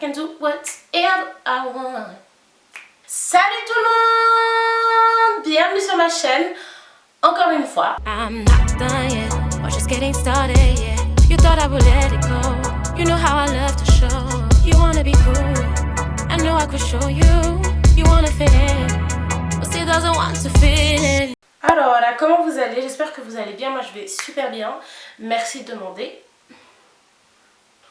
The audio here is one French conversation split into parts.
can do whatever I want. Salut tout le monde! Bienvenue sur ma chaîne, encore une fois. I'm not done yet, we're just getting started, yeah. You thought I would let it go. You know how I love to show. You wanna be cool, I know I could show you. You wanna fit in, but still doesn't want to fit in. Alors là, comment vous allez? J'espère que vous allez bien, moi je vais super bien. Merci de demander.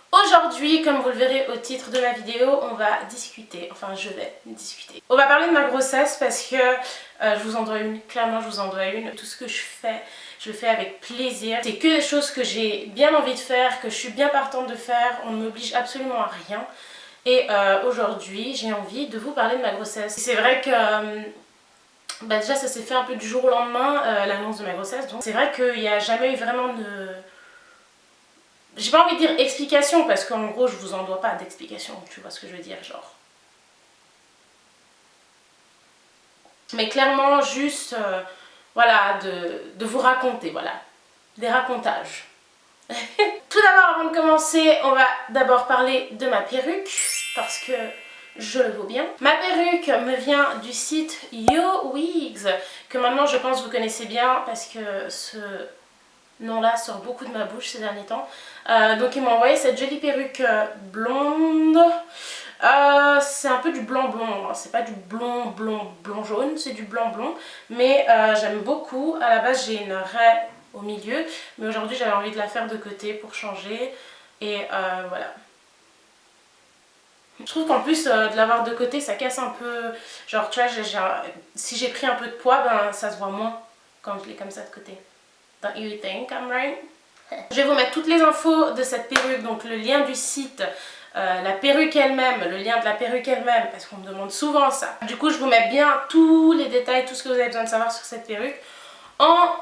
Aujourd'hui, comme vous le verrez au titre de ma vidéo, on va discuter, enfin je vais discuter. On va parler de ma grossesse parce que je vous en dois une, clairement je vous en dois une. Tout ce que je le fais avec plaisir. C'est que des choses que j'ai bien envie de faire, que je suis bien partante de faire, on ne m'oblige absolument à rien. Et aujourd'hui, j'ai envie de vous parler de ma grossesse. C'est vrai que déjà ça s'est fait un peu du jour au lendemain, l'annonce de ma grossesse. Donc c'est vrai qu'il n'y a jamais eu vraiment de... J'ai pas envie de dire explication parce qu'en gros je vous en dois pas d'explication, tu vois ce que je veux dire, genre. Mais clairement juste, voilà, de vous raconter, voilà, des racontages. Tout d'abord, avant de commencer, on va d'abord parler de ma perruque parce que je le vaux bien. Ma perruque me vient du site YoWigs, que maintenant je pense vous connaissez bien parce que ce nom-là sort beaucoup de ma bouche ces derniers temps. Donc ils m'ont envoyé cette jolie perruque blonde. C'est un peu du blanc blond, hein. C'est pas du blond jaune, c'est du blanc blond. Mais j'aime beaucoup. À la base j'ai une raie au milieu, mais aujourd'hui j'avais envie de la faire de côté pour changer. Et voilà. Je trouve qu'en plus de l'avoir de côté ça casse un peu. Genre tu vois, si j'ai pris un peu de poids, ben ça se voit moins quand je l'ai comme ça de côté. Don't you think I'm right? Je vais vous mettre toutes les infos de cette perruque, donc le lien du site, la perruque elle-même, le lien de la perruque elle-même, parce qu'on me demande souvent ça. Du coup, je vous mets bien tous les détails, tout ce que vous avez besoin de savoir sur cette perruque en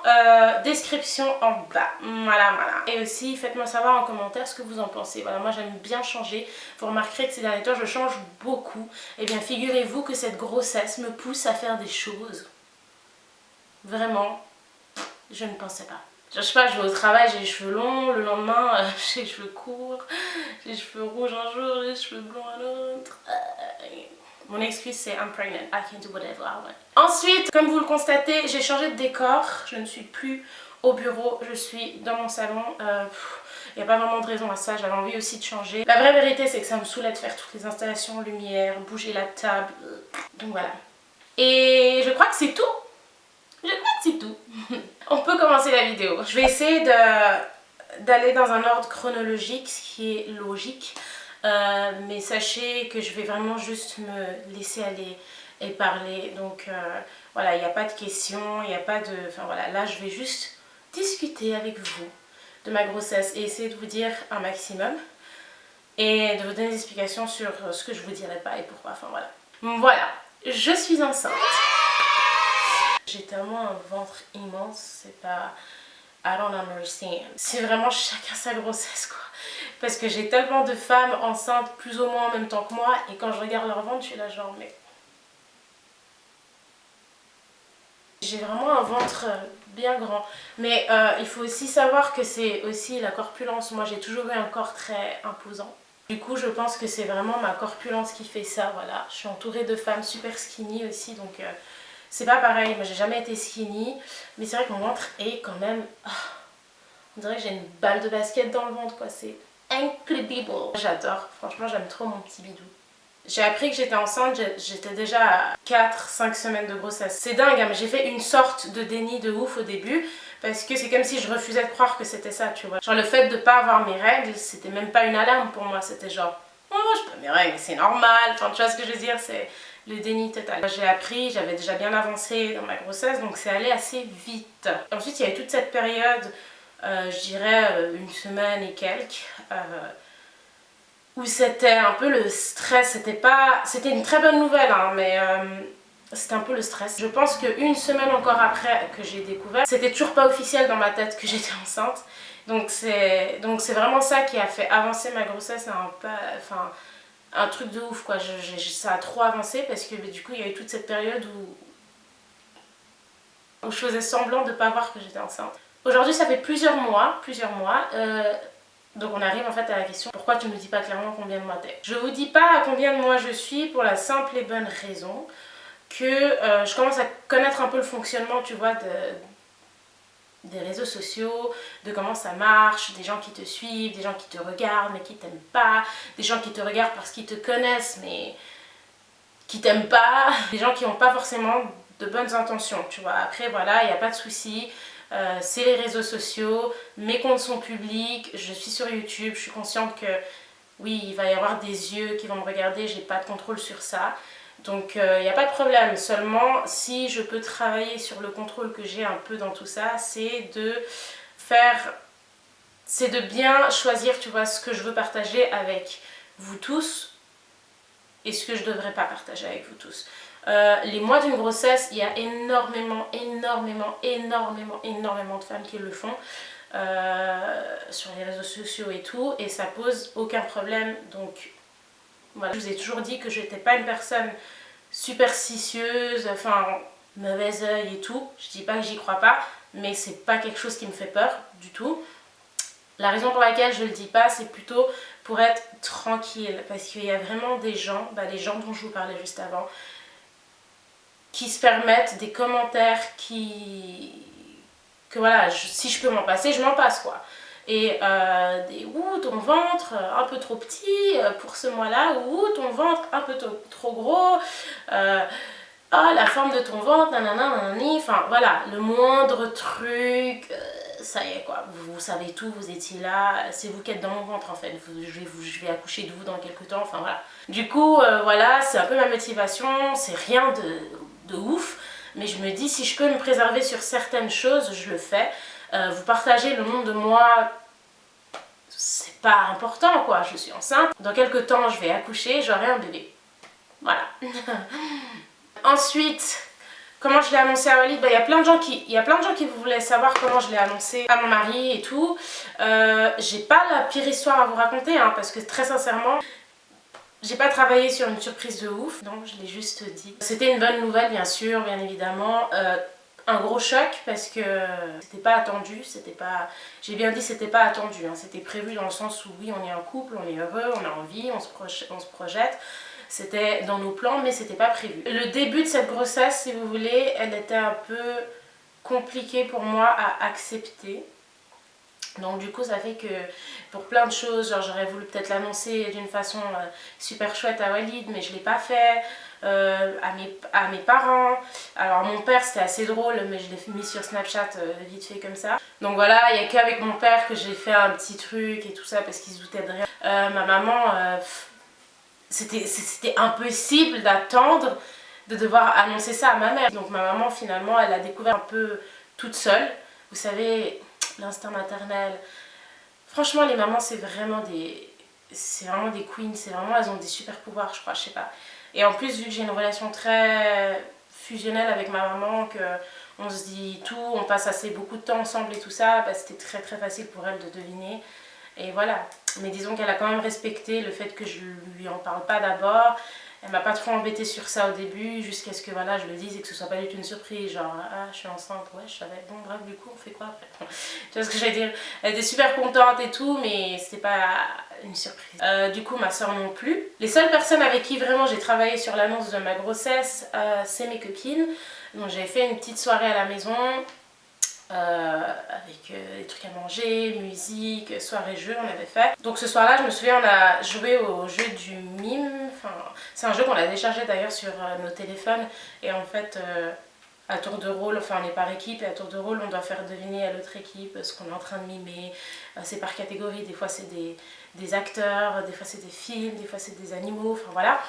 description en bas. Voilà, voilà. Et aussi, faites-moi savoir en commentaire ce que vous en pensez. Voilà, moi j'aime bien changer. Vous remarquerez que ces derniers temps, je change beaucoup. Et bien, figurez-vous que cette grossesse me pousse à faire des choses. Vraiment. Je ne pensais pas. Je sais pas, je vais au travail, j'ai les cheveux longs, le lendemain j'ai les cheveux courts, j'ai les cheveux rouges un jour, j'ai les cheveux blancs un autre. Mon excuse c'est I'm pregnant, I can do whatever I want. Ensuite, comme vous le constatez, j'ai changé de décor, je ne suis plus au bureau, je suis dans mon salon. Il n'y a pas vraiment de raison à ça, j'avais envie aussi de changer. La vraie vérité c'est que ça me saoulait de faire toutes les installations, lumière, bouger la table, donc voilà. Et je crois que c'est tout. Je crois que c'est tout. On peut commencer la vidéo. Je vais essayer d'aller dans un ordre chronologique, ce qui est logique. Mais sachez que je vais vraiment juste me laisser aller et parler. Donc voilà, il n'y a pas de questions, il n'y a pas de... Enfin voilà, là je vais juste discuter avec vous de ma grossesse et essayer de vous dire un maximum. Et de vous donner des explications sur ce que je vous dirai pas et pourquoi. Enfin voilà. Voilà, je suis enceinte. J'ai tellement un ventre immense, c'est pas... I don't understand. C'est vraiment chacun sa grossesse quoi. Parce que j'ai tellement de femmes enceintes plus ou moins en même temps que moi et quand je regarde leur ventre, je suis là genre mais... J'ai vraiment un ventre bien grand. Mais il faut aussi savoir que c'est aussi la corpulence. Moi j'ai toujours eu un corps très imposant. Du coup je pense que c'est vraiment ma corpulence qui fait ça, voilà. Je suis entourée de femmes super skinny aussi donc... c'est pas pareil, moi j'ai jamais été skinny, mais c'est vrai que mon ventre est quand même... on dirait que j'ai une balle de basket dans le ventre quoi, c'est incredible. J'adore, franchement j'aime trop mon petit bidou. J'ai appris que j'étais enceinte, j'étais déjà à 4-5 semaines de grossesse. C'est dingue, hein, mais j'ai fait une sorte de déni de ouf au début, parce que c'est comme si je refusais de croire que c'était ça, tu vois. Genre le fait de pas avoir mes règles, c'était même pas une alarme pour moi, c'était genre... oh, j'ai pas mes règles, c'est normal, enfin tu vois ce que je veux dire, c'est... le déni total. J'ai appris, j'avais déjà bien avancé dans ma grossesse, donc c'est allé assez vite. Ensuite, il y a eu toute cette période, je dirais une semaine et quelques, où c'était un peu le stress. C'était une très bonne nouvelle, hein, mais c'était un peu le stress. Je pense qu'une semaine encore après que j'ai découvert, c'était toujours pas officiel dans ma tête que j'étais enceinte. Donc c'est vraiment ça qui a fait avancer ma grossesse un truc de ouf quoi, ça a trop avancé parce que du coup il y a eu toute cette période où je faisais semblant de pas voir que j'étais enceinte. Aujourd'hui ça fait plusieurs mois, Donc on arrive en fait à la question, pourquoi tu ne me dis pas clairement combien de mois t'es? Je vous dis pas à combien de mois je suis pour la simple et bonne raison que je commence à connaître un peu le fonctionnement, tu vois, des réseaux sociaux, de comment ça marche, des gens qui te suivent, des gens qui te regardent mais qui t'aiment pas, des gens qui te regardent parce qu'ils te connaissent mais qui t'aiment pas, des gens qui n'ont pas forcément de bonnes intentions, tu vois. Après voilà, il n'y a pas de souci, c'est les réseaux sociaux, mes comptes sont publics, je suis sur YouTube, je suis consciente que oui, il va y avoir des yeux qui vont me regarder, j'ai pas de contrôle sur ça. Donc il n'y a pas de problème, seulement si je peux travailler sur le contrôle que j'ai un peu dans tout ça, c'est de bien choisir, tu vois, ce que je veux partager avec vous tous et ce que je ne devrais pas partager avec vous tous. Les mois d'une grossesse, il y a énormément de femmes qui le font sur les réseaux sociaux et tout, et ça pose aucun problème. Donc voilà, je vous ai toujours dit que je n'étais pas une personne superstitieuse, enfin mauvais oeil et tout. Je dis pas que j'y crois pas, mais c'est pas quelque chose qui me fait peur du tout. La raison pour laquelle je le dis pas, c'est plutôt pour être tranquille, parce qu'il y a vraiment des gens, les gens dont je vous parlais juste avant, qui se permettent des commentaires que voilà, si je peux m'en passer, je m'en passe quoi. Et des ouh ton ventre un peu trop petit pour ce mois-là, ou ton ventre un peu trop gros, ah la forme de ton ventre, nanana, nanani, enfin voilà, le moindre truc, ça y est quoi, vous savez tout, vous étiez là, c'est vous qui êtes dans mon ventre en fait, je vais accoucher de vous dans quelques temps, enfin voilà. Du coup voilà, c'est un peu ma motivation, c'est rien de ouf, mais je me dis si je peux me préserver sur certaines choses, je le fais. Vous partagez le nom de moi, c'est pas important quoi, je suis enceinte, dans quelques temps je vais accoucher, j'aurai un bébé, voilà. Ensuite, comment je l'ai annoncé à Walid, il y a plein de gens qui voulaient savoir comment je l'ai annoncé à mon mari et tout. J'ai pas la pire histoire à vous raconter, hein, parce que très sincèrement, j'ai pas travaillé sur une surprise de ouf, donc je l'ai juste dit. C'était une bonne nouvelle bien sûr, bien évidemment. Un gros choc parce que c'était pas attendu, j'ai bien dit c'était pas attendu, hein, c'était prévu dans le sens où oui on est un couple, on est heureux, on a envie, on se projette. C'était dans nos plans mais c'était pas prévu. Le début de cette grossesse, si vous voulez, elle était un peu compliquée pour moi à accepter. Donc du coup ça fait que pour plein de choses, genre j'aurais voulu peut-être l'annoncer d'une façon super chouette à Walid mais je l'ai pas fait, à mes parents. Alors mon père c'était assez drôle mais je l'ai mis sur Snapchat vite fait comme ça. Donc voilà, il n'y a qu'avec mon père que j'ai fait un petit truc et tout ça parce qu'il se doutait de rien. Ma maman, c'était impossible d'attendre de devoir annoncer ça à ma mère. Donc ma maman finalement elle a découvert un peu toute seule. Vous savez, l'instinct maternel. Franchement les mamans c'est vraiment des queens, elles ont des super pouvoirs je crois, je sais pas. Et en plus vu que j'ai une relation très fusionnelle avec ma maman, que on se dit tout, on passe assez beaucoup de temps ensemble et tout ça, c'était très facile pour elle de deviner. Et voilà, mais disons qu'elle a quand même respecté le fait que je lui en parle pas d'abord. Elle m'a pas trop embêtée sur ça au début, jusqu'à ce que voilà, je le dise et que ce soit pas du tout une surprise, genre ah je suis enceinte, ouais je savais, bon bref du coup on fait quoi après. Tu vois ce que j'allais dire, elle était super contente et tout mais c'était pas une surprise. Du coup ma soeur non plus. Les seules personnes avec qui vraiment j'ai travaillé sur l'annonce de ma grossesse, c'est mes copines. Donc j'avais fait une petite soirée à la maison. Avec des trucs à manger, musique, soirée-jeu on avait fait. Donc ce soir-là je me souviens on a joué au jeu du mime, enfin, c'est un jeu qu'on a déchargé d'ailleurs sur nos téléphones et en fait à tour de rôle, enfin on est par équipe et à tour de rôle on doit faire deviner à l'autre équipe ce qu'on est en train de mimer. C'est par catégorie, des fois c'est des acteurs, des fois c'est des films, des fois c'est des animaux, enfin voilà.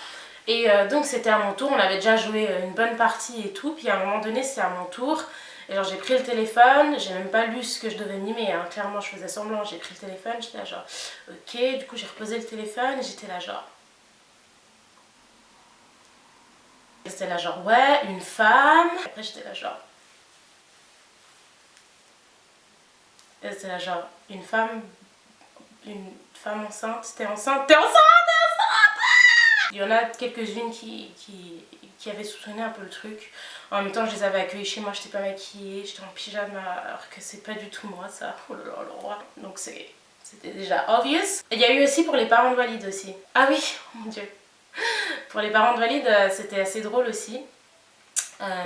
Et donc c'était à mon tour, on avait déjà joué une bonne partie et tout, puis à un moment donné c'était à mon tour. Et genre j'ai pris le téléphone, j'ai même pas lu ce que je devais mimer, hein. Clairement je faisais semblant, j'ai pris le téléphone, j'étais là genre ok, du coup j'ai reposé le téléphone et j'étais là genre... J'étais là genre ouais, une femme, après j'étais là genre... Et c'était là genre une femme enceinte, t'es enceinte, t'es enceinte. Il y en a quelques-unes qui avaient soutenu un peu le truc. En même temps, je les avais accueillis chez moi, j'étais pas maquillée, j'étais en pyjama, alors que c'est pas du tout moi ça. Oh là là là. Donc c'est c'était déjà obvious. Il y a eu aussi pour les parents de Walid aussi. Ah oui, oh mon dieu. Pour les parents de Walid, c'était assez drôle aussi.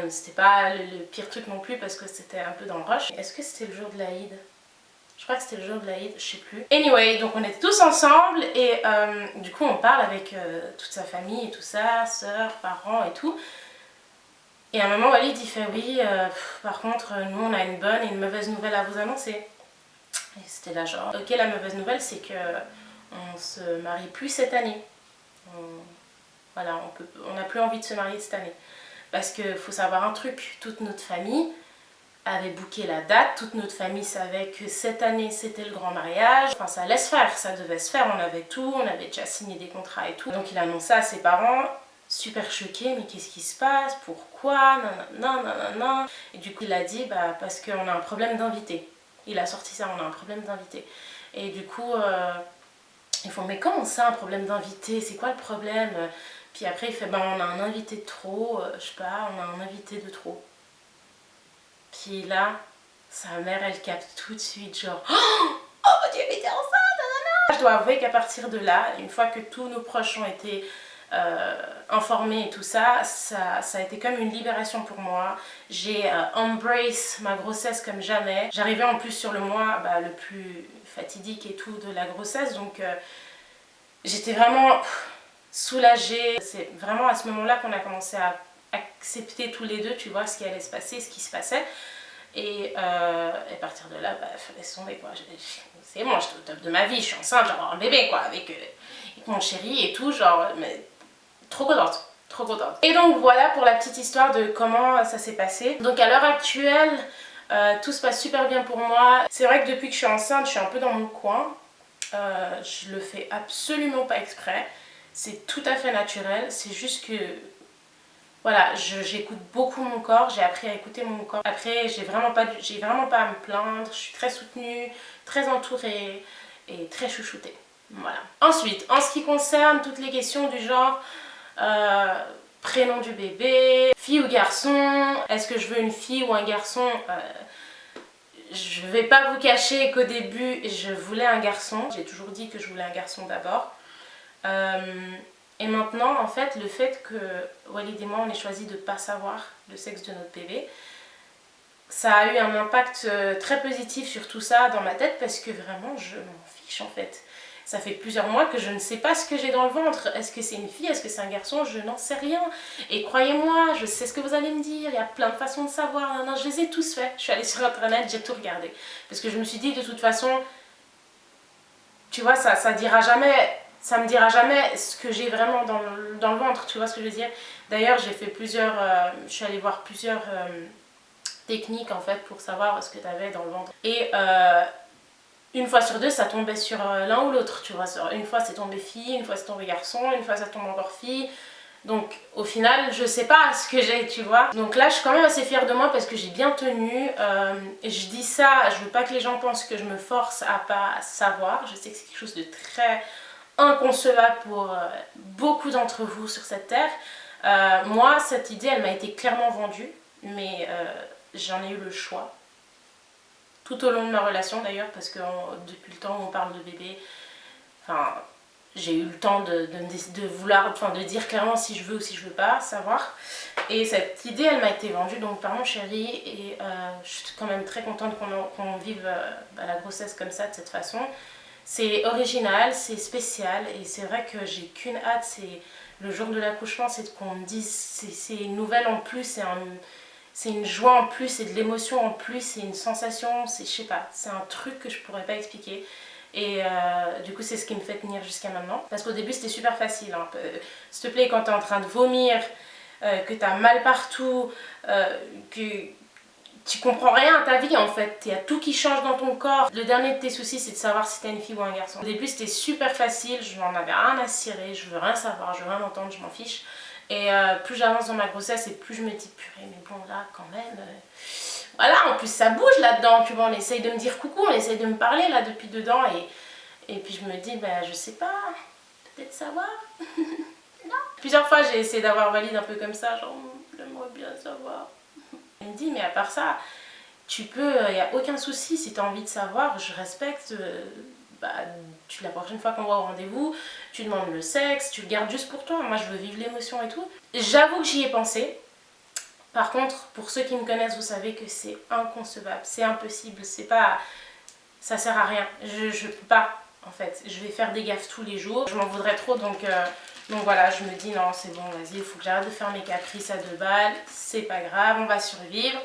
C'était pas le pire truc non plus parce que c'était un peu dans le rush. Est-ce que c'était le jour de l'Aïd? Je crois que c'était le jour de l'Aïd, je sais plus. Anyway, donc on était tous ensemble et du coup on parle avec toute sa famille et tout ça, sœurs, parents et tout. Et à un moment Walid il fait oui, par contre nous on a une bonne et une mauvaise nouvelle à vous annoncer. Et c'était là genre, ok, la mauvaise nouvelle c'est que on se marie plus cette année. Voilà, on n'a plus envie de se marier cette année. Parce qu'il faut savoir un truc, toute notre famille avait booké la date, toute notre famille savait que cette année c'était le grand mariage. Enfin ça allait se faire, ça devait se faire, on avait tout, on avait déjà signé des contrats et tout. Donc il annonce ça à ses parents, super choqués, mais qu'est-ce qui se passe? Pourquoi? Non, non, non, non. Et du coup il a dit, bah parce qu'on a un problème d'invité. Il a sorti ça, on a un problème d'invité. Et du coup, ils font, mais comment ça un problème d'invité? C'est quoi le problème? Puis après il fait, bah on a un invité de trop, je sais pas, on a un invité de trop. Puis là, sa mère elle capte tout de suite, genre, oh mon dieu, mais t'es enceinte, nanana. Je dois avouer qu'à partir de là, une fois que tous nos proches ont été informés et tout ça, ça a été comme une libération pour moi. J'ai embrace ma grossesse comme jamais. J'arrivais en plus sur le mois le plus fatidique et tout de la grossesse, donc j'étais vraiment soulagée. C'est vraiment à ce moment-là qu'on a commencé à accepter tous les deux, tu vois, ce qui allait se passer, ce qui se passait. Et à partir de là, fallait se tomber quoi. C'est bon, j'étais au top de ma vie, je suis enceinte, j'ai un bébé quoi, avec mon chéri et tout, genre, mais trop contente, trop contente. Et donc voilà pour la petite histoire de comment ça s'est passé. Donc à l'heure actuelle, tout se passe super bien pour moi. C'est vrai que depuis que je suis enceinte, je suis un peu dans mon coin. Je le fais absolument pas exprès. C'est tout à fait naturel, c'est juste que voilà, j'écoute beaucoup mon corps, j'ai appris à écouter mon corps. Après, j'ai vraiment pas à me plaindre, je suis très soutenue, très entourée et très chouchoutée. Voilà. Ensuite, en ce qui concerne toutes les questions du genre prénom du bébé, fille ou garçon, est-ce que je veux une fille ou un garçon, je vais pas vous cacher qu'au début, je voulais un garçon. J'ai toujours dit que je voulais un garçon d'abord. Et maintenant, en fait, le fait que Walid et moi, on ait choisi de ne pas savoir le sexe de notre bébé, ça a eu un impact très positif sur tout ça dans ma tête parce que vraiment, je m'en fiche en fait. Ça fait plusieurs mois que je ne sais pas ce que j'ai dans le ventre. Est-ce que c'est une fille? Est-ce que c'est un garçon? Je n'en sais rien. Et croyez-moi, je sais ce que vous allez me dire. Il y a plein de façons de savoir. Non, non, je les ai tous faits. Je suis allée sur internet, j'ai tout regardé. Parce que je me suis dit, de toute façon, tu vois, ça dira jamais... Ça me dira jamais ce que j'ai vraiment dans le ventre, tu vois ce que je veux dire. D'ailleurs, j'ai fait plusieurs... je suis allée voir plusieurs techniques, en fait, pour savoir ce que tu avais dans le ventre. Et une fois sur deux, ça tombait sur l'un ou l'autre, tu vois. Une fois, c'est tombé fille, une fois, c'est tombé garçon, une fois, ça tombe encore fille. Donc, au final, je sais pas ce que j'ai, tu vois. Donc là, je suis quand même assez fière de moi parce que j'ai bien tenu. Et je dis ça, je veux pas que les gens pensent que je me force à pas savoir. Je sais que c'est quelque chose de très... inconcevable pour beaucoup d'entre vous sur cette terre. Moi, cette idée, elle m'a été clairement vendue, mais j'en ai eu le choix. Tout au long de ma relation d'ailleurs, parce que depuis le temps où on parle de bébé, enfin, j'ai eu le temps de vouloir, enfin, de dire clairement si je veux ou si je veux pas, savoir. Et cette idée, elle m'a été vendue donc par mon chéri, et je suis quand même très contente qu'on vive la grossesse comme ça, de cette façon. C'est original, c'est spécial et c'est vrai que j'ai qu'une hâte, c'est le jour de l'accouchement, c'est qu'on me dise, c'est une nouvelle en plus, c'est une joie en plus, c'est de l'émotion en plus, c'est une sensation, je sais pas, c'est un truc que je pourrais pas expliquer. Et du coup c'est ce qui me fait tenir jusqu'à maintenant. Parce qu'au début c'était super facile, hein. S'il te plaît, quand t'es en train de vomir, que t'as mal partout, que... tu comprends rien à ta vie en fait, il y a tout qui change dans ton corps. Le dernier de tes soucis c'est de savoir si t'es une fille ou un garçon. Au début c'était super facile, je n'en avais rien à cirer, je veux rien savoir, je veux rien entendre, je m'en fiche. Et plus j'avance dans ma grossesse et plus je me dis purée mais bon là quand même... Voilà, en plus ça bouge là-dedans, tu vois, on essaye de me dire coucou, on essaye de me parler là depuis dedans et puis je me dis je sais pas, peut-être savoir. Non. Plusieurs fois j'ai essayé d'avoir Walid un peu comme ça, genre j'aimerais bien savoir. Il me dit mais à part ça, tu peux, il n'y a aucun souci si tu as envie de savoir, je respecte, bah, la prochaine fois qu'on va au rendez-vous, tu demandes le sexe, tu le gardes juste pour toi. Moi, je veux vivre l'émotion et tout. J'avoue que j'y ai pensé. Par contre, pour ceux qui me connaissent, vous savez que c'est inconcevable, c'est impossible, c'est pas... ça sert à rien. Je peux pas, en fait. Je vais faire des gaffes tous les jours. Je m'en voudrais trop, donc voilà, je me dis non, c'est bon, vas-y, il faut que j'arrête de faire mes caprices à 2 balles. C'est pas grave, on va survivre.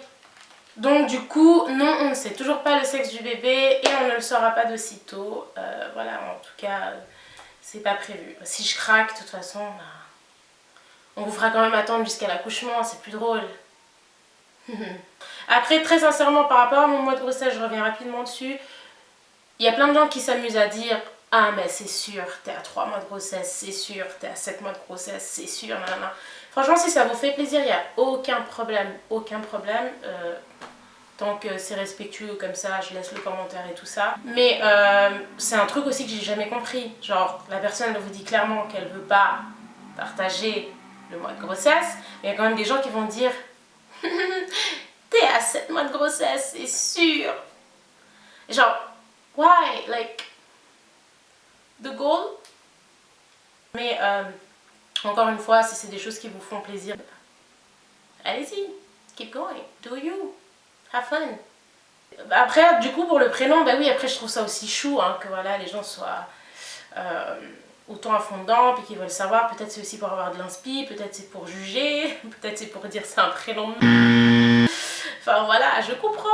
Donc du coup, non, on ne sait toujours pas le sexe du bébé et on ne le saura pas de sitôt. Voilà, en tout cas, c'est pas prévu. Si je craque, de toute façon, bah, on vous fera quand même attendre jusqu'à l'accouchement, c'est plus drôle. Après, très sincèrement, par rapport à mon mois de grossesse, je reviens rapidement dessus. Il y a plein de gens qui s'amusent à dire « Ah mais c'est sûr, t'es à 3 mois de grossesse, c'est sûr, t'es à 7 mois de grossesse, c'est sûr, nanana. » Franchement, si ça vous fait plaisir, il n'y a aucun problème, aucun problème. Tant que c'est respectueux comme ça, je laisse le commentaire et tout ça. Mais c'est un truc aussi que j'ai jamais compris. Genre, la personne elle vous dit clairement qu'elle veut pas partager le mois de grossesse. Mais il y a quand même des gens qui vont dire « T'es à 7 mois de grossesse, c'est sûr. » Genre, why? Like, the goal? Mais encore une fois, si c'est des choses qui vous font plaisir, allez-y, keep going, do you, have fun. Après, du coup, pour le prénom, bah oui, après je trouve ça aussi chou, hein, que voilà, les gens soient autant à fond dedans, puis qu'ils veulent savoir, peut-être c'est aussi pour avoir de l'inspi, peut-être c'est pour juger, peut-être c'est pour dire c'est un prénom de... Enfin voilà, je comprends.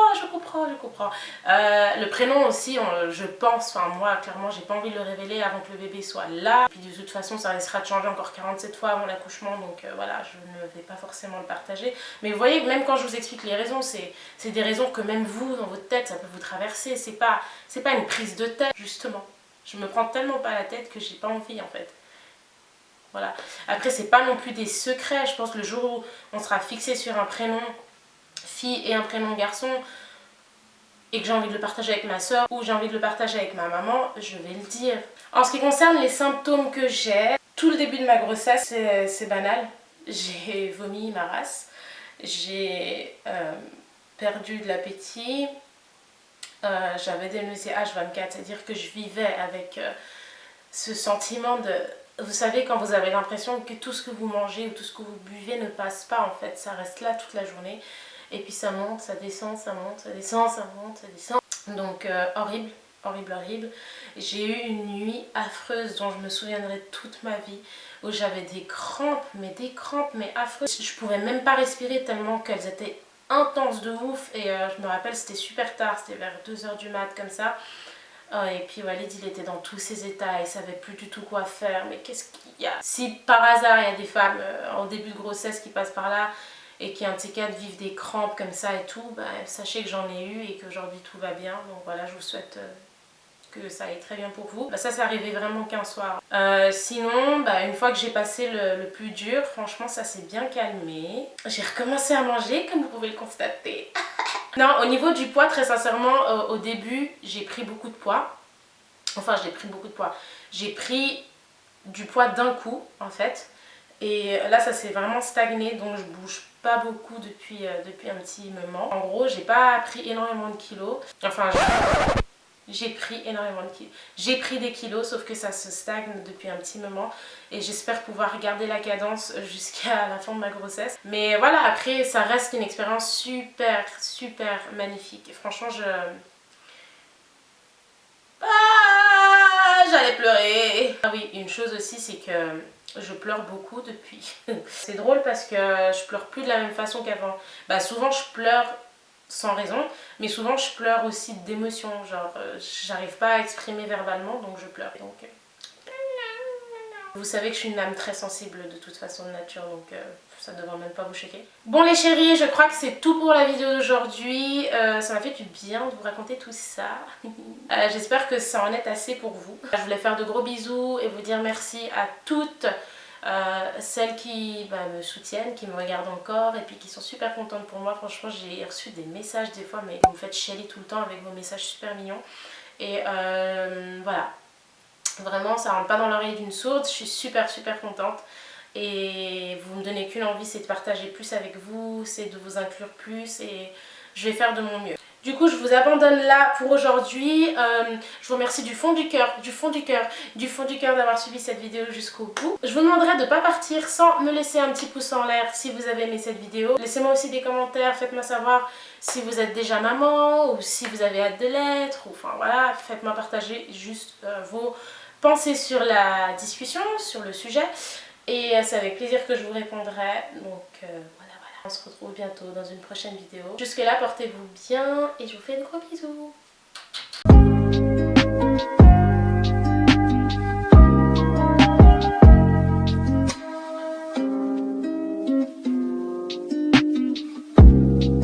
Le prénom aussi, je pense, enfin moi clairement j'ai pas envie de le révéler avant que le bébé soit là. Puis de toute façon ça risquera de changer encore 47 fois avant l'accouchement, donc voilà, je ne vais pas forcément le partager. Mais vous voyez, même quand je vous explique les raisons, c'est des raisons que même vous, dans votre tête, ça peut vous traverser. C'est pas une prise de tête, justement. Je me prends tellement pas la tête que j'ai pas envie en fait. Voilà. Après c'est pas non plus des secrets, je pense que le jour où on sera fixé sur un prénom fille et un prénom garçon et que j'ai envie de le partager avec ma soeur ou j'ai envie de le partager avec ma maman, je vais le dire. En ce qui concerne les symptômes que j'ai, tout le début de ma grossesse, c'est banal. J'ai vomi ma race, j'ai perdu de l'appétit, j'avais des nausées H24, c'est-à-dire que je vivais avec ce sentiment de... Vous savez, quand vous avez l'impression que tout ce que vous mangez ou tout ce que vous buvez ne passe pas, en fait, ça reste là toute la journée. Et puis ça monte, ça descend, ça monte, ça descend, ça monte, ça descend. Donc horrible, horrible, horrible. J'ai eu une nuit affreuse dont je me souviendrai toute ma vie, où j'avais des crampes, mais affreuses. Je pouvais même pas respirer tellement qu'elles étaient intenses de ouf. Et je me rappelle, c'était super tard, c'était vers 2 h du mat comme ça. Et puis Walid il était dans tous ses états, il savait plus du tout quoi faire, mais qu'est-ce qu'il y a? Si par hasard il y a des femmes en début de grossesse qui passent par là et qui un de ces quatre vivent des crampes comme ça et tout, bah, sachez que j'en ai eu et qu'aujourd'hui tout va bien, donc voilà, je vous souhaite que ça aille très bien pour vous. Bah, ça c'est arrivé vraiment qu'un soir. Sinon, bah, une fois que j'ai passé le plus dur, franchement ça s'est bien calmé. J'ai recommencé à manger comme vous pouvez le constater. Non, au niveau du poids, très sincèrement, au début, j'ai pris beaucoup de poids. Enfin, j'ai pris beaucoup de poids. J'ai pris du poids d'un coup, en fait. Et là, ça s'est vraiment stagné, donc je bouge pas beaucoup depuis un petit moment. En gros, j'ai pas pris énormément de kilos. Enfin, j'ai pris énormément de kilos. J'ai pris des kilos, sauf que ça se stagne depuis un petit moment. Et j'espère pouvoir garder la cadence jusqu'à la fin de ma grossesse. Mais voilà, après, ça reste une expérience super, super magnifique. Et franchement, j'allais pleurer. Ah oui, une chose aussi, c'est que je pleure beaucoup depuis. C'est drôle parce que je pleure plus de la même façon qu'avant. Bah, souvent, je pleure sans raison, mais souvent je pleure aussi d'émotion, genre j'arrive pas à exprimer verbalement, donc je pleure. Donc, vous savez que je suis une âme très sensible de toute façon de nature, donc ça devrait même pas vous choquer. Bon les chéris, je crois que c'est tout pour la vidéo d'aujourd'hui. Ça m'a fait du bien de vous raconter tout ça. J'espère que ça en est assez pour vous. Je voulais faire de gros bisous et vous dire merci à toutes celles qui me soutiennent, qui me regardent encore et puis qui sont super contentes pour moi. Franchement, j'ai reçu des messages des fois, mais vous me faites chialer tout le temps avec vos messages super mignons. Et voilà. Vraiment, ça rentre pas dans l'oreille d'une sourde. Je suis super super contente. Et vous me donnez qu'une envie, c'est de partager plus avec vous, c'est de vous inclure plus et je vais faire de mon mieux. Du coup je vous abandonne là pour aujourd'hui. Je vous remercie du fond du cœur, du fond du cœur, du fond du cœur d'avoir suivi cette vidéo jusqu'au bout. Je vous demanderai de ne pas partir sans me laisser un petit pouce en l'air si vous avez aimé cette vidéo. Laissez-moi aussi des commentaires, faites-moi savoir si vous êtes déjà maman ou si vous avez hâte de l'être. Enfin voilà, faites-moi partager juste vos pensées sur la discussion, sur le sujet. Et c'est avec plaisir que je vous répondrai. Donc voilà. On se retrouve bientôt dans une prochaine vidéo. Jusque là, portez-vous bien et je vous fais de gros bisous.